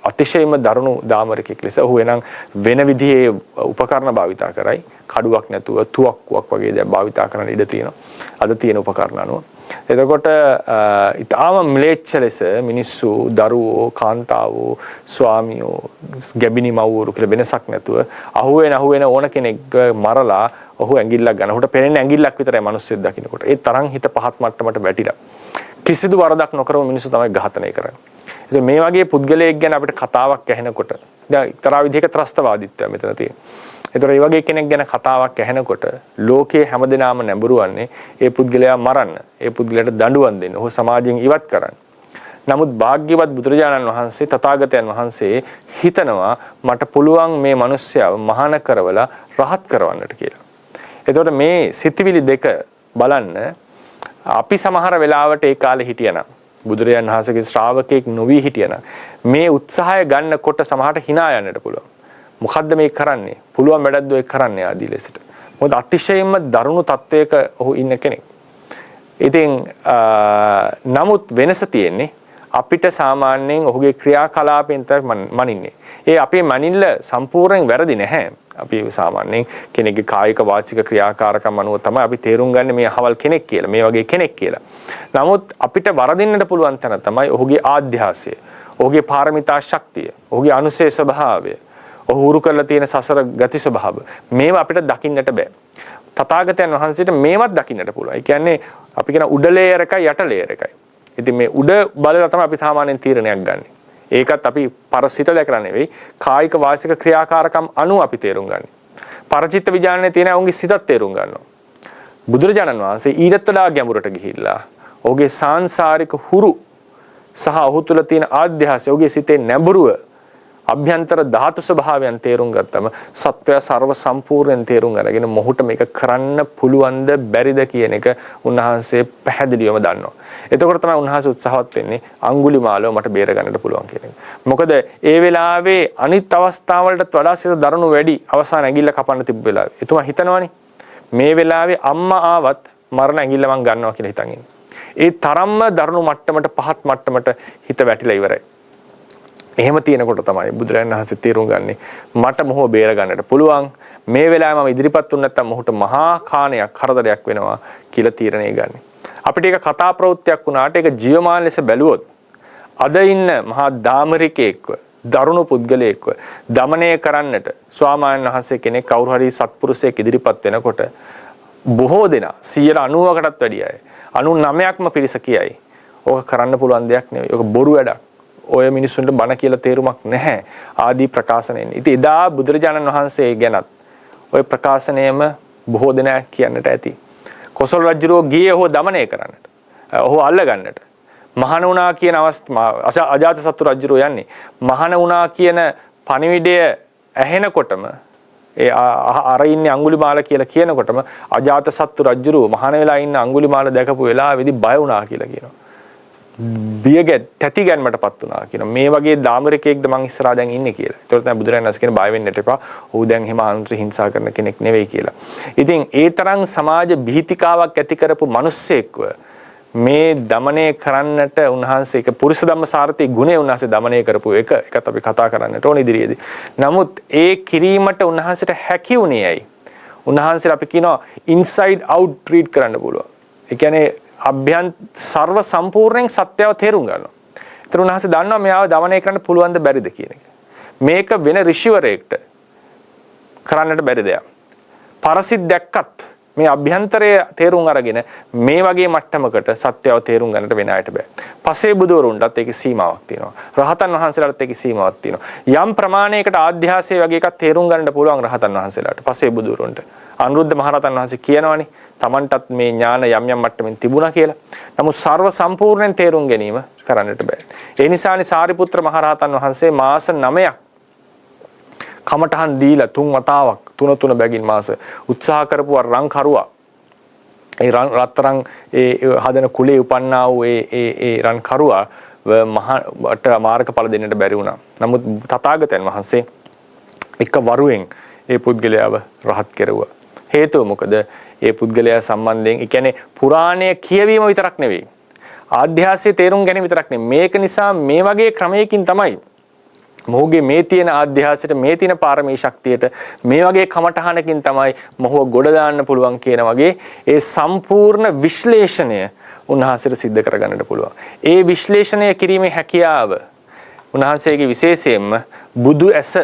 අතිශයින්ම දරුණු දාමරිකෙක් ලෙස ඔහු එනම් වෙන විදිහේ උපකරණ භාවිතා කරයි. කඩුවක් නැතුව තුවක්කුවක් වගේ දේ භාවිතා කරන්න ඉඩ තියෙනවා. අද තියෙන උපකරණ අනුව. එතකොට ඊටාම ම්ලේච්ඡ ලෙස මිනිස්සු, දරුවෝ, කාන්තාවෝ, ස්වාමියෝ, ගැබිනි මව්වරු කියලා වෙනසක් නැතුව අහුවෙන ඕන කෙනෙක් මරලා ඔහු ඇඟිල්ලක් ගන්න. ඔහුට පෙනෙන්නේ ඇඟිල්ලක් විතරයි මිනිස්සෙක් දකින්නකොට. ඒ තරම් හිත පහත් මට්ටමට වැටිලා. කිසිදු වරදක් නොකරව මිනිස්සු තමයි ඝාතනය කරන්නේ. ඉතින් මේ වගේ පුද්ගලයෙක් ගැන අපිට කතාවක් ඇහෙනකොට දැන් එක්තරා විදිහක ත්‍රස්තවාදීත්වය මෙතන තියෙනවා. ඒතර මේ වගේ කෙනෙක් ගැන කතාවක් ඇහෙනකොට ලෝකයේ හැමදෙනාම නැඹුරුවන්නේ ඒ පුද්ගලයා මරන්න, ඒ පුද්ගලයාට දඬුවම් දෙන්න, ඔහු සමාජයෙන් ඉවත් කරන්න. නමුත් භාග්‍යවත් බුදුරජාණන් වහන්සේ, තථාගතයන් වහන්සේ හිතනවා මට පුළුවන් මේ මිනිස්යාව මහාන කරවලා රහත් කරවන්නට කියලා. එතකොට මේ සිතිවිලි දෙක බලන්න අපි සමහර වෙලාවට ඒ කාලේ හිටියනම් බුදුරජාණන් වහන්සේගේ ශ්‍රාවකෙක් නොවි හිටියනම් මේ උත්සාහය ගන්නකොට සමහරට hina යන්නට පුළුවන්. මොකද්ද මේ කරන්නේ? පුළුවන් වැඩක්ද ඔය කරන්නේ ආදී ලෙසට. මොකද අතිශයින්ම දරුණු තත්වයක ඔහු ඉන්න කෙනෙක්. ඉතින් නමුත් වෙනස තියෙන්නේ අපිට සාමාන්‍යයෙන් ඔහුගේ ක්‍රියාකලාපෙන් තමයි මනින්නේ. ඒ අපේ මනින්න සම්පූර්ණයෙන් වැරදි නැහැ. අපි සාමාන්‍යයෙන් කෙනෙක්ගේ කායික වාචික ක්‍රියාකාරකම් අනුව තමයි අපි තේරුම් ගන්න මේ අහවල් කෙනෙක් කියලා, මේ වගේ කෙනෙක් කියලා. නමුත් අපිට වරදින්නට පුළුවන් තැන තමයි ඔහුගේ ආධ්‍යාසය, ඔහුගේ පාරමිතා ශක්තිය, ඔහුගේ අනුසය ස්වභාවය, ඔහු උරු කරලා තියෙන සසර ගති ස්වභාව. මේවා අපිට දකින්නට බෑ. තථාගතයන් වහන්සේට මේවත් දකින්නට පුළුවන්. ඒ කියන්නේ අපි කියන උඩ ලේයර් එකයි යට ලේයර් එකයි. ඉතින් මේ උඩ බලලා තමයි අපි සාමාන්‍යයෙන් තීරණයක් ගන්නෙ. ඒකත් අපි පරසිත දැකලා නෙවෙයි, කායික වාචික ක්‍රියාකාරකම් අනුව අපි තේරුම් ගන්නෙ. පරචිත්ත විඥානයේ තියෙන උන්ගේ සිතත් තේරුම් ගන්නවා. බුදුරජාණන් වහන්සේ ඊටත් වඩා ගැඹුරට ගිහිල්ලා ඔහුගේ සාංශාරික හුරු සහ ඔහු තුළ තියෙන ආධ්‍යාසය, ඔහුගේ සිතේ නැඹුරුව, අභ්‍යන්තර ධාතු ස්වභාවයන් තේරුම් ගත්තම සත්වය සර්ව සම්පූර්ණයෙන් තේරුම් අරගෙන මොහුට මේක කරන්න පුළුවන්ද බැරිද කියන එක උන්වහන්සේ පැහැදිලිවම දන්නවා. එතකොට තමයි උන්වහන්සේ උත්සාහවත් වෙන්නේ අඟුලිමාලව මට බේර ගන්නට පුළුවන් කියන එක. මොකද ඒ වෙලාවේ අනිත් අවස්ථාවලටත් වඩා සිත දරුණු වැඩි අවසාන ඇඟිල්ල කපන්න තිබ්බ වෙලාවේ. එතුමා හිතනවනේ මේ වෙලාවේ අම්මා ආවත් මරණ ඇඟිල්ල මං ගන්නවා කියලා හිතන් ඉන්නේ. ඒ තරම්ම දරුණු මට්ටමට, පහත් මට්ටමට හිත වැටිලා ඉවරයි. එහෙම තියෙනකොට තමයි බුදුරජාණන් වහන්සේ තීරුම් ගන්නේ මට මොහොව බේර ගන්නට පුළුවන්. මේ වෙලාවේ මම ඉදිරිපත් වුණ නැත්නම් මොහුට මහා කාණයක්, කරදරයක් වෙනවා කියලා තීරණය ගන්න. අපිට ඒක කතා ප්‍රවෘත්තියක් වුණාට ඒක ජීවමාන ලෙස බැලුවොත් අද ඉන්න මහා දාමරිකයෙක්ව දරුණු පුද්ගලයෙක්ව দমনය කරන්නට ස්වාමීන් වහන්සේ කෙනෙක් කවුරු හරි සත්පුරුෂයෙක් ඉදිරිපත් වෙනකොට බොහෝ දෙනා 90%කටත් වැඩි අය 99%ක්ම පිරිස කියයි. ඕක කරන්න පුළුවන් දෙයක් නෙවෙයි. ඕක බොරු වැඩක්. ඔය මිනිස්සුන්ට බණ කියලා තේරුමක් නැහැ. ආදී ප්‍රකාශනෙන්. ඉතින් එදා බුදුරජාණන් වහන්සේ ගැනත් ඔය ප්‍රකාශනයම බොහෝ දෙනා කියන්නට ඇති. කොසල් රජුරෝ ගියේ ඔහු দমনය කරන්නට. ඔහු අල්ල ගන්නට. මහාන වුණා කියන අජාතසත්තු රජුරෝ යන්නේ. මහාන වුණා කියන පණිවිඩය ඇහෙනකොටම ඒ අර ඉන්නේ අඟුලිමාල කියලා කියනකොටම අජාතසත්තු රජුරෝ මහාන වෙලා ඉන්න අඟුලිමාල දැකපු වෙලාවේදී බය වුණා කියලා කියනවා. තැති ගැන්මටපත් වුණා කියනවා. මේ වගේ දාමරිකයෙක්ද මං ඉස්සරහා දැන් ඉන්නේ කියලා. ඒතකොට තමයි බුදුරජාණන් වහන්සේ කියන බය වෙන්නට එපා. ඌ දැන් හිම අනුන්ට හිංසා කරන කෙනෙක් නෙවෙයි කියලා. ඉතින් ඒ තරම් සමාජ බිහිතිකාවක් ඇති කරපු මිනිස්සෙක්ව මේ দমনය කරන්නට උන්වහන්සේ පුරුෂ ධම්මසාරති ගුණය උන්වහන්සේ দমনය කරපු එකත් අපි කතා කරන්නට ඕන ඉදිරියේදී. නමුත් ඒ කිරීමට උන්වහන්සේට හැකි වුණේ ඇයි? උන්වහන්සේලා අපි කියනවා ඉන්සයිඩ් අවුට් ට්‍රීට් කරන්න පුළුවන්. ඒ කියන්නේ සර්ව සම්පූර්ණයෙන් සත්‍යව තේරුම් ගන්නවා. ඒතර උන්වහන්සේ දන්නවා මෙයාව দমনය කරන්න පුළුවන්ද බැරිද කියන එක. මේක වෙන ඍෂිවරයෙක්ට කරන්නට බැරි දෙයක්. පරසිට දැක්කත් මේ අභ්‍යන්තරයේ තේරුම් අරගෙන මේ වගේ මට්ටමකට සත්‍යව තේරුම් ගන්නට වෙන අයට බෑ. පසේ බුදුවරුන්ටත් ඒකේ සීමාවක් තියෙනවා. රහතන් වහන්සේලාට ඒකේ සීමාවක් තියෙනවා. යම් ප්‍රමාණයකට ආධ්‍යාසය වගේ එකක් තේරුම් ගන්නට පුළුවන් රහතන් වහන්සේලාට පසේ බුදුවරුන්ට. අනුරුද්ධ මහරහතන් වහන්සේ කියනවනේ තමන්ටත් මේ ඥාන යම් යම් මට්ටමින් තිබුණා කියලා. නමුත් ਸਰව සම්පූර්ණයෙන් තේරුම් ගැනීම කරන්නට බෑ. ඒ නිසානේ සාරිපුත්‍ර මහරහතන් වහන්සේ මාස 9ක් කමටහන් දීලා 3 වතාවක් 3 බැගින් මාස උත්සාහ කරපු රන් කරුවා. ඒ රත්තරන් ඒ හදන කුලේ උපන්නා වූ ඒ රන් කරුවා මහට මාර්ගඵල දෙන්නට බැරි වුණා. නමුත් තථාගතයන් වහන්සේ එක වරුවෙන් ඒ පුද්ගලයාව රහත් කෙරුවා. හේතුව මොකද? ඒ පුද්ගලයා සම්බන්ධයෙන් ඒ කියන්නේ පුරාණය කියවීම විතරක් නෙවෙයි. ආධ්‍යාසයේ තේරුම් ගැනීම විතරක් නෙවෙයි. මේක නිසා මේ වගේ ක්‍රමයකින් තමයි මොහුගේ මේ තියෙන ආධ්‍යාසයට මේ තියෙන පාරමී ශක්තියට මේ වගේ කමඨහනකින් තමයි මොහුව ගොඩ දාන්න පුළුවන් කියන වගේ ඒ සම්පූර්ණ විශ්ලේෂණය උන්වහන්සේට සිද්ධ කරගන්නට පුළුවන්. ඒ විශ්ලේෂණය කිරීමේ හැකියාව උන්වහන්සේගේ විශේෂයෙන්ම බුදු ඇස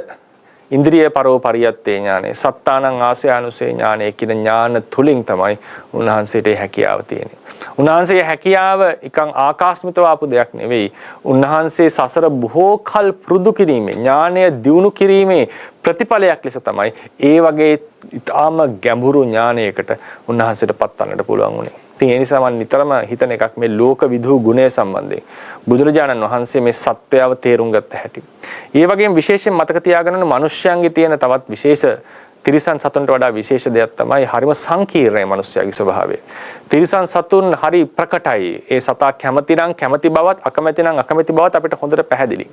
ඉන්ද්‍රිය පරෝපරියත්තේ ඥානෙ සත්තානං ආසයානුසේ ඥානෙ කියන ඥාන තුලින් තමයි උන්වහන්සේට හැකියාව තියෙන්නේ. උන්වහන්සේගේ හැකියාව එකන් ආකාශමිතව ආපු දෙයක් නෙවෙයි. උන්වහන්සේ සසර බොහෝ කල් පුරුදු කිරීමේ ඥානය දියුණු කිරීමේ ප්‍රතිඵලයක් ලෙස තමයි ඒ වගේ ඊටාම ගැඹුරු ඥානයකට උන්වහන්සේට පත්වන්නට පුළුවන් වුණේ. ඉතින් ඒ නිසා මම නිතරම හිතන එකක් මේ ලෝක විදූ ගුණය සම්බන්ධයෙන් බුදුරජාණන් වහන්සේ මේ සත්‍යව තේරුම් ගත්ත හැටි. ඒ වගේම විශේෂයෙන් මතක තියාගන්න ඕන මිනිස්යන්ගේ තියෙන තවත් විශේෂ තිරිසන් සතුන්ට වඩා විශේෂ දෙයක් තමයි හරිම සංකීර්ණයි මිනිස්යාගේ ස්වභාවය. තිරිසන් සතුන් හරි ප්‍රකටයි. ඒ සතා කැමති නම් කැමති බවත් අකමැති නම් අකමැති බවත් අපිට හොඳට පැහැදිලි.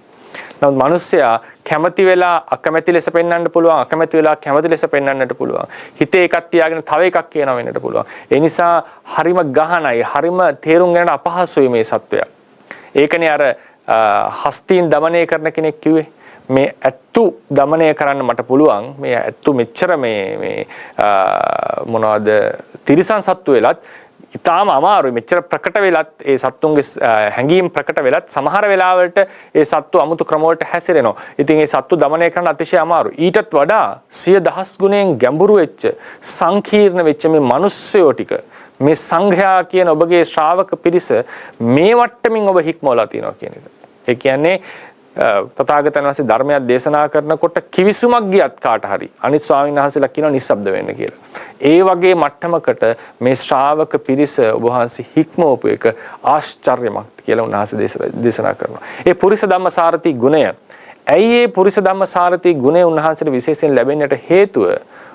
නමුත් මිනිස්සයා කැමති වෙලා අකමැති ලෙස පෙන්වන්න පුළුවන්, අකමැති වෙලා කැමති ලෙස පෙන්වන්නට පුළුවන්. හිතේ එකක් තියාගෙන තව එකක් කියනවා වෙන්නට පුළුවන්. ඒ නිසා හරිම ගහනයි, හරිම තේරුම් ගන්නට අපහසුයි මේ සත්වයා. ඒකනේ අර හස්තීන් দমনය කරන කෙනෙක් කිව්වේ මේ ඇත්තු দমনය කරන්න මට පුළුවන්. මේ ඇත්තු මෙච්චර මේ මොනවද තිරිසන් සත්තු වෙලත් ඉතාම අමාරුයි. මෙච්චර ප්‍රකට වෙලත් ඒ සත්තුන්ගේ හැඟීම් ප්‍රකට වෙලත් සමහර වෙලාවලට ඒ සත්තු අමුතු ක්‍රම වලට හැසිරෙනවා. ඉතින් ඒ සත්තු দমনය කරන්න අතිශය අමාරුයි. ඊටත් වඩා 100,000 ගුණයෙන් ගැඹුරු වෙච්ච සංකීර්ණ වෙච්ච මේ මිනිස්සයෝ ටික මේ සංඝයා කියන ඔබගේ ශ්‍රාවක පිරිස මේ වට්ටමින් ඔබ හික්මවලා තියෙනවා කියන එක. ඒ කියන්නේ තථාගතයන් වහන්සේ ධර්මයක් දේශනා කරනකොට කිවිසුමක් ගියත් කාට හරි අනිත් ස්වාමීන් වහන්සේලා කියනවා නිස්සබ්ද වෙන්න කියලා. ඒ වගේ මට්ටමකට මේ ශ්‍රාවක පිරිස ඔබ වහන්සේ හික්මවපු එක ආශ්චර්යමත් කියලා උන්වහන්සේ දේශනා කරනවා. ඒ පුරිස ධම්මසාරති ගුණය. ඇයි ඒ පුරිස ධම්මසාරති ගුණය උන්වහන්සේට විශේෂයෙන් ලැබෙන්නට හේතුව?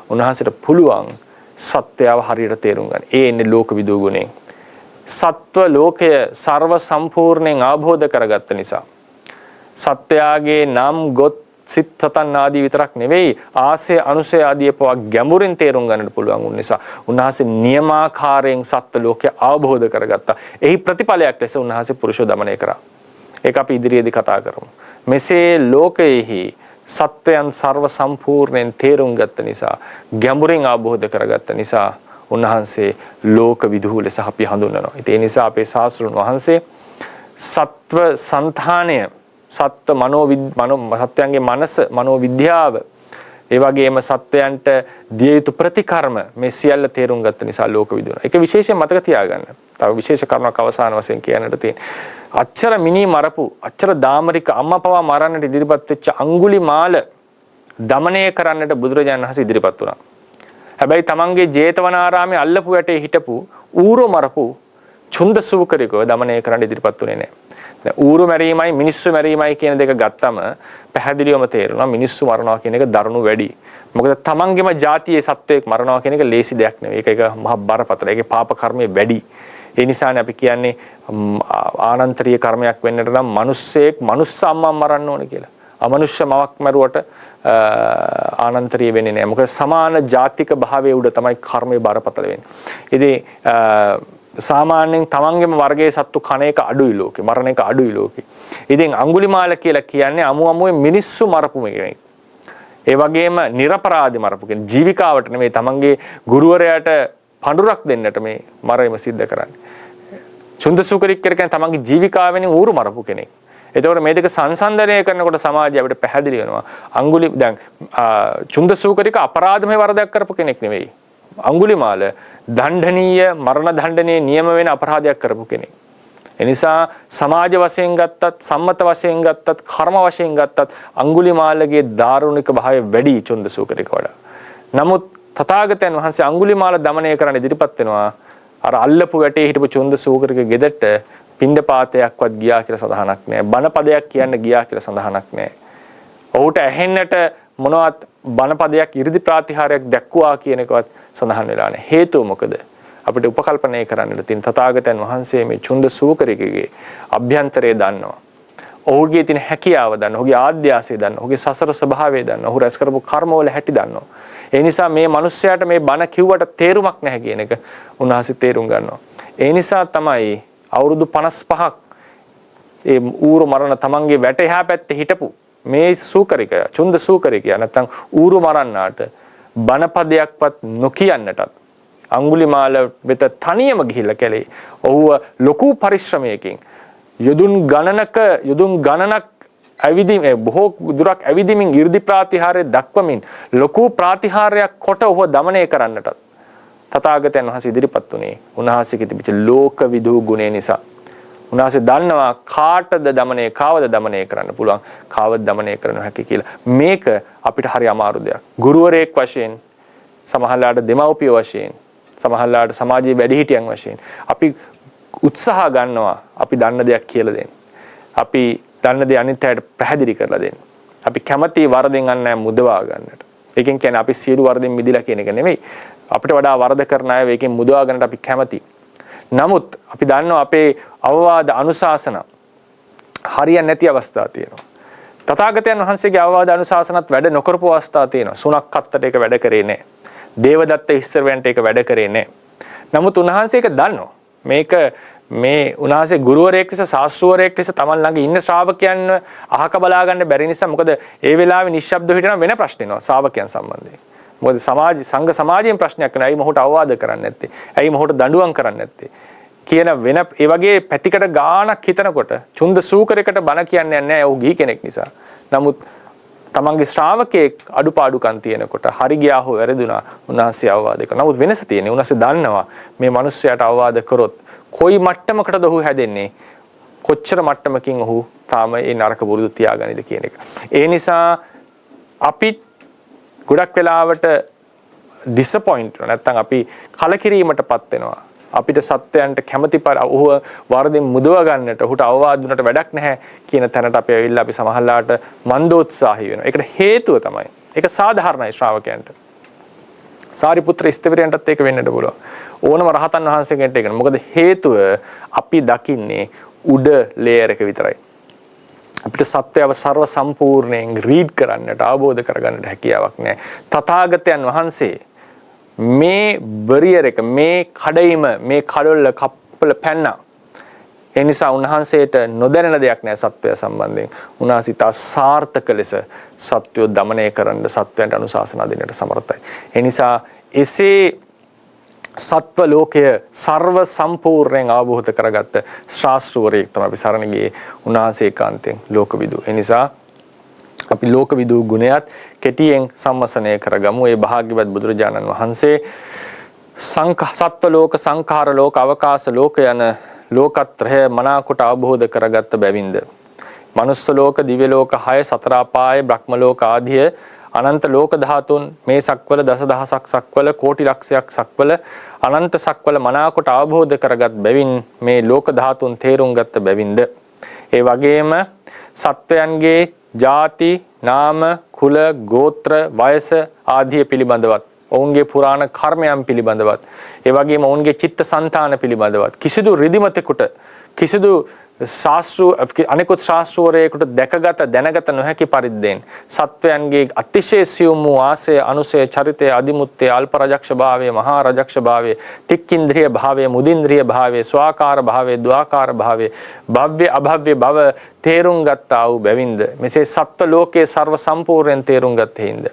උන්වහන්සේට පුළුවන් සත්‍යව හරියට තේරුම් ගන්න. ඒ ඉන්නේ ලෝක විදූ ගුණයෙන්. සත්ව ලෝකය ਸਰව සම්පූර්ණයෙන් ආબોධ කරගත්ත නිසා සත්‍යයේ නම් ගොත් සිත් සතන් ආදී විතරක් නෙවෙයි ආසය අනුසය ආදී පවා ගැඹුරින් තේරුම් ගන්නට පුළුවන් වුන නිසා උන්වහන්සේ නියමාකාරයෙන් සත්ත්ව ලෝකය අවබෝධ කරගත්තා. එහි ප්‍රතිඵලයක් ලෙස උන්වහන්සේ පුරුෂව দমনය කරා. ඒක අපි ඉදිරියේදී කතා කරමු. මෙසේ ලෝකයේහි සත්‍යයන් ਸਰව සම්පූර්ණයෙන් තේරුම් ගත්ත නිසා ගැඹුරින් අවබෝධ කරගත්ත නිසා උන්වහන්සේ ලෝක විදූ ලෙස අපි හඳුන්වනවා. ඒ නිසා අපේ ශාස්ත්‍රඥ වහන්සේ සත්ව సంతානය සත්වයන්ගේ මනස මනෝ විද්‍යාව ඒ වගේම සත්වයන්ට දිය යුතු ප්‍රතිකර්ම මේ සියල්ල තේරුම් ගත්ත නිසා ලෝක විදුණා. ඒක විශේෂයෙන් මතක තියාගන්න. තව විශේෂ කරුණක් අවසාන වශයෙන් කියන්නට තියෙන. අච්චර මිනි මරපු අච්චර දාමරික අම්මා පවා මරන්නට ඉදිරිපත් වෙච්ච අඟුලිමාල දමනය කරන්නට බුදුරජාණන් වහන්සේ ඉදිරිපත් වුණා. හැබැයි තමන්ගේ ජේතවනාරාමේ අල්ලපු වැටේ හිටපු ඌරෝ මරපු චුන්ද සූකරිකව දමනය කරන්න ඉදිරිපත් වුණේ නැහැ. දැන් ඌරු මැරීමයි මිනිස්සු මැරීමයි කියන දෙක ගත්තම පැහැදිලිවම තේරෙනවා මිනිස්සු මරනවා කියන එක දරුණු වැඩි. මොකද තමන්ගේම ජාතියේ සත්වයක් මරනවා කියන එක ලේසි දෙයක් නෙවෙයි. ඒක මහ බරපතල. ඒකේ පාප කර්මය වැඩි. ඒ නිසානේ අපි කියන්නේ ආනන්තරීය කර්මයක් වෙන්නට නම් මිනිස්සෙක් මනුස්ස අම්මා මරන්න ඕන කියලා. අමනුෂ්‍ය මවක් මරුවට ආනන්තරීය වෙන්නේ නැහැ. මොකද සමාන ජාතික භාවයේ උඩ තමයි කර්මය බරපතල වෙන්නේ. ඉතින් සාමාන්‍යයෙන් තමන්ගේම වර්ගයේ සත්තු කණ එක අඩුයි ලෝකේ, මරණ එක අඩුයි ලෝකේ. ඉතින් අඟුලිමාල කියලා කියන්නේ අමුවේ මිනිස්සු මරපු කෙනෙක්. ඒ වගේම නිර්පරාධි මරපු කෙනෙක්. ජීවිකාවට නෙමෙයි තමන්ගේ ගුරුවරයාට පඳුරක් දෙන්නට මේ මරණය සිද්ධ කරන්නේ. චුන්දසූකරික කියන්නේ තමන්ගේ ජීවිකාවෙන් ඌරු මරපු කෙනෙක්. එතකොට මේ දෙක සංසන්දනය කරනකොට සමාජය අපිට පැහැදිලි වෙනවා. දැන් චුන්දසූකරික අපරාධමය වරදක් කරපු කෙනෙක් නෙවෙයි. අඟුලිමාල දණ්ඩනීය මරණ දණ්ඩනයේ නියම වෙන අපරාධයක් කරපු කෙනෙක්. ඒ නිසා සමාජ වශයෙන් ගත්තත් සම්මත වශයෙන් ගත්තත් කර්ම වශයෙන් ගත්තත් අඟුලිමාලගේ දාරුණික භාවය වැඩි චුන්දසූකරික වඩා. නමුත් තථාගතයන් වහන්සේ අඟුලිමාල දමනය කරන්න ඉදිරිපත් වෙනවා. අර අල්ලපු වැටේ හිටපු චුන්දසූකරික ගෙදරට පිණ්ඩපාතයක්වත් ගියා කියලා සඳහනක් නැහැ. බණපදයක් කියන්න ගියා කියලා සඳහනක් නැහැ. ඔහුට ඇහෙන්නට මොනවත් බණපදයක් 이르දි ප්‍රාතිහාරයක් දැක්වුවා කියන එකවත් සඳහන් වෙලා නැහැ. හේතුව මොකද? අපිට උපකල්පනය කරන්නට තියෙන තථාගතයන් වහන්සේ මේ චුන්දසූකරිකගේ අභ්‍යන්තරය දන්නවා. ඔහුගේ තියෙන හැකියාව දන්නවා. ඔහුගේ ආද්‍යාසය දන්නවා. ඔහුගේ සසර ස්වභාවය දන්නවා. ඔහු රැස් කරපු කර්මවල හැටි දන්නවා. ඒ නිසා මේ මිනිස්යාට මේ බණ කිව්වට තේරුමක් නැහැ කියන එක උන්වහන්සේ තේරුම් ගන්නවා. ඒ නිසා තමයි අවුරුදු 55ක් ඒ ඌරු මරණ තමන්ගේ වැට එහා පැත්තේ හිටපු මේ සූකරික චුන්ද සූකරිකයා නැත්තම් ඌරු මරන්නාට බණපදයක්වත් නොකියන්නටත් අඟුලිමාල වෙත තනියම ගිහිල්ලා කැලේ ඔහුව ලොකු පරිශ්‍රමයකින් යොදුන් ගණනක් ඇවිදින් බොහෝ දුරක් ඇවිදිමින් 이르දි ප්‍රාතිහාරය දක්වමින් ලොකු ප්‍රාතිහාරයක් කොට ඔහුව দমনය කරන්නටත් තථාගතයන් වහන්සේ ඉදිරිපත් උනේ උන්වහන්සේගේ තිබිච්ච ලෝක විදූ ගුණය නිසා. උන්වහන්සේ දන්නවා කාටද කාවද দমনය කරන්න පුළුවන්, කාවද দমনය කරන්න හැකි කියලා. මේක අපිට හරි අමාරු දෙයක්. ගුරුවරයෙක් වශයෙන්, සමහරලාට දෙමව්පිය වශයෙන්, සමහරලාට සමාජයේ වැඩිහිටියන් වශයෙන් අපි උත්සාහ ගන්නවා අපි දන්න දෙයක් කියලා දෙන්න. අපි දන්න දේ අනිත් අයට පැහැදිලි කරලා දෙන්න. අපි කැමති වරදින් අන් අය මුදවා ගන්නට. ඒකෙන් කියන්නේ අපි සියලු වරදින් මිදිලා කියන එක නෙමෙයි. අපිට වඩා වරද කරන අය ඒකෙන් මුදවා ගන්නට අපි කැමති. නමුත් අපි දන්නවා අපේ අවවාද අනුශාසන හරියන්නේ නැති අවස්ථා තියෙනවා. තථාගතයන් වහන්සේගේ අවවාද අනුශාසනත් වැඩ නොකරපු අවස්ථා තියෙනවා. සුණක් කත්තට ඒක වැඩ කරේ නැහැ. දේවදත්ත ඉස්තරවන්ට ඒක වැඩ කරේ නැහැ. නමුත් උන්වහන්සේ ඒක දන්නවා. මේ උන්වහන්සේ ගුරුවරයෙක් ලෙස ශාස්ත්‍රවරයෙක් ලෙස තමන් ළඟ ඉන්න ශ්‍රාවකයන් අහක බලා ගන්න බැරි නිසා මොකද ඒ වෙලාවේ නිශ්ශබ්දව හිටන වෙන ප්‍රශ්න එනවා ශ්‍රාවකයන් සම්බන්ධයෙන්. මොකද සංඝ සමාජයෙන් ප්‍රශ්නයක් වෙනවා. ඇයි මොහොට අවවාද කරන්නේ නැත්තේ? ඇයි මොහොට දඬුවම් කරන්නේ නැත්තේ? කියන වෙන ඒ වගේ පැතිකඩ ගාණක් හිතනකොට චුන්ද සූකරයකට බණ කියන්නේ නැහැ. ඔහු ගිහි කෙනෙක් නිසා. නමුත් තමන්ගේ ශ්‍රාවකයෙක් අඩුපාඩුකම් තියෙනකොට හරි ගියා හෝ වැරදුනා උන්වහන්සේ අවවාද කරනවා. නමුත් වෙනස තියෙන්නේ උන්වහන්සේ දන්නවා මේ මිනිස්සයාට අවවාද කරොත් කොයි මට්ටමකටද ඔහු හැදෙන්නේ, කොච්චර මට්ටමකින් ඔහු තාම ඒ නරක පුරුදු තියාගනිද කියන එක. ඒ නිසා අපි ගොඩක් වෙලාවට ඩිසපොයින්ට් වෙනවා. නැත්තම් අපි කලකිරීමටපත් වෙනවා. අපිට සත්‍යයන්ට කැමැති ඔහු වරදින් මුදව ගන්නට ඔහුට අවවාද දුන්නට වැඩක් නැහැ කියන තැනට අපි ඇවිල්ලා අපි සමහරලාට මන්දෝත්සාහී වෙනවා. ඒකට හේතුව තමයි. ඒක සාධාරණයි ශ්‍රාවකයන්ට. සාරිපුත්‍ර ස්ථවිරයන්ටත් ඒක වෙන්නට පුළුවන්. ඕනම රහතන් වහන්සේ කෙනෙක්ට ඒක. මොකද හේතුව අපි දකින්නේ උඩ ලේයර් එක විතරයි. අපිට සත්‍යව ਸਰව සම්පූර්ණයෙන් රීඩ් කරන්නට අවබෝධ කරගන්නට හැකියාවක් නැහැ. තථාගතයන් වහන්සේ මේ බරියර් එක මේ කඩයිම මේ කඩොල්ල කප්පල පැන්නා. ඒ නිසා උන්වහන්සේට නොදැනෙන දෙයක් නැහැ සත්‍යය සම්බන්ධයෙන්. උන්වහන්සේ තා සාර්ථක ලෙස සත්‍යය দমনය කරන්න සත්‍යයන්ට අනුශාසනා දෙන්නට සමර්ථයි. ඒ නිසා එසේ සත්ව ලෝකය ਸਰව සම්පූර්ණයෙන් අවබෝධ කරගත්ත ශාස්ත්‍රවරයෙක් තමයි අපි සරණ ගියේ උන්වහන්සේ කාන්තෙන් ලෝකවිදු. ඒ නිසා අපි ලෝකවිදු ගුණයත් කෙටියෙන් සම්මසනය කරගමු. ඒ භාග්‍යවත් බුදුරජාණන් වහන්සේ සත්ව ලෝක, සංඛාර ලෝක, අවකාශ ලෝක යන ලෝකත්‍රය මනාකොට අවබෝධ කරගත්ත බැවින්ද මනුස්ස ලෝක, දිව්‍ය ලෝක 6, සතර අපාය, බ්‍රහ්ම ලෝක ආදිය අනන්ත ලෝක ධාතුන් මේ සක්වල දසදහසක් සක්වල කෝටි ලක්ෂයක් සක්වල අනන්ත සක්වල මනාකොට අවබෝධ කරගත් බැවින් මේ ලෝක ධාතුන් තේරුම් ගත්ත බැවින්ද ඒ වගේම සත්වයන්ගේ ಜಾති, නාම, කුල, ගෝත්‍ර, වයස ආදිය පිළිබඳවත් ඔවුන්ගේ පුරාණ කර්මයන් පිළිබඳවත් ඒ වගේම ඔවුන්ගේ චිත්ත සංතාන පිළිබඳවත් කිසිදු රිදිමතෙකුට කිසිදු අනිකුත් ශාස්ත්‍රවරයෙකුට දැකගත දැනගත නොහැකි පරිද්දෙන් සත්වයන්ගේ අතිශය සියුම් වූ ආසය, අනුසය, චරිතය, අදිමුත්තය, අල්ප රජක්ෂ භාවය, මහා රජක්ෂ භාවය, තික්කින්ද්‍රිය භාවය, මුදින්ද්‍රිය භාවය, ස්වාකාර භාවය, ද්වාකාර භාවය, භව්‍ය අභව්‍ය භව තේරුම් ගත්තා වූ බැවින්ද මෙසේ සත්ව ලෝකයේ ਸਰව සම්පූර්ණයෙන් තේරුම් ගත් හේින්ද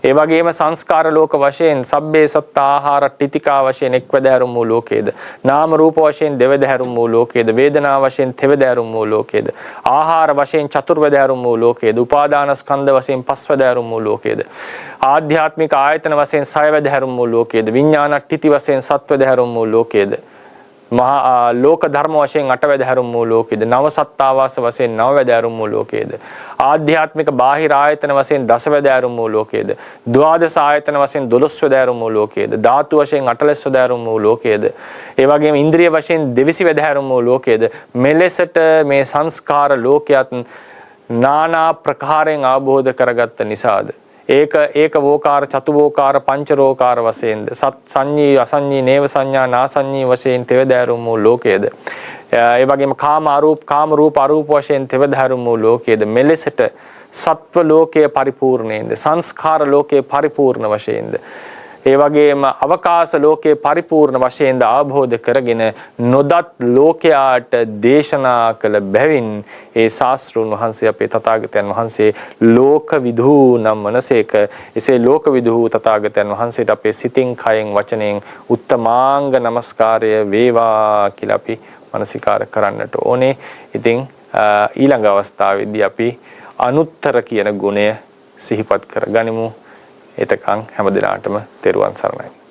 ඒ වගේම සංස්කාර ලෝක වශයෙන් සබ්බේ සත්ත ආහාර ටිතිකා වශයෙන් එක්වැදෑරුම් වූ ලෝකයේද, නාම රූප වශයෙන් දෙවැදෑරුම් වූ ලෝකයේද, වේදනා වශයෙන් තෙවැදෑරුම් වූ ලෝකයේද, ආහාර වශයෙන් චතුර්වැදෑරුම් වූ ලෝකයේද, උපාදාන ස්කන්ධ වශයෙන් පස්වැදෑරුම් වූ ලෝකයේද, ආධ්‍යාත්මික ආයතන වශයෙන් සයවැදෑරුම් වූ ලෝකයේද, විඥාන ට්ඨිති වශයෙන් සත්වැදෑරුම් වූ ලෝකයේද, මහා ලෝක ධර්ම වශයෙන් අටවැදෑරුම් වූ ලෝකයේද, නව සත්තාවාස වශයෙන් නවවැදෑරුම් වූ ලෝකයේද, ආධ්‍යාත්මික බාහිර ආයතන වශයෙන් දසවැදෑරුම් වූ ලෝකයේද, ද්වාදස ආයතන වශයෙන් 12 වැදෑරුම් වූ ලෝකයේද, ධාතු වශයෙන් 18 වැදෑරුම් වූ ලෝකයේද, ඒ වගේම ඉන්ද්‍රිය වශයෙන් 22 වැදෑරුම් වූ ලෝකයේද මෙලෙසට මේ සංස්කාර ලෝකයත් නානා ප්‍රකාරයෙන් අවබෝධ කරගත්ත නිසාද ඒක වෝකාර, චතුවෝකාර, පංචරෝකාර වශයෙන්ද සත් සංඤී, අසංඤී, නේව සංඥා, නාසංඤී වශයෙන් තෙවදෑරුම් වූ ලෝකයේද ඒ වගේම කාම රූප අරූප වශයෙන් තෙවදෑරුම් වූ ලෝකයේද මෙලෙසට සත්ව ලෝකයේ පරිපූර්ණයෙන්ද, සංස්කාර ලෝකයේ පරිපූර්ණ වශයෙන්ද ඒ වගේම අවකාශ ලෝකයේ පරිපූර්ණ වශයෙන්ද අවබෝධ කරගෙන නොදත් ලෝකයාට දේශනා කළ බැවින් ඒ ශාස්ත්‍රඥ වහන්සේ අපේ තථාගතයන් වහන්සේ ලෝකවිදු නම් වනසේක. එසේ ලෝකවිදු තථාගතයන් වහන්සේට අපේ සිතින්, කයෙන්, වචනයෙන් උත්තමාංග නමස්කාරය වේවා කියලා අපි මනසිකාර කරන්නට ඕනේ. ඉතින් ඊළඟ අවස්ථාවේදී අපි අනුත්තර කියන ගුණය සිහිපත් කරගනිමු. එතකන් හැම දිනාටම තෙරුවන් සරණයි.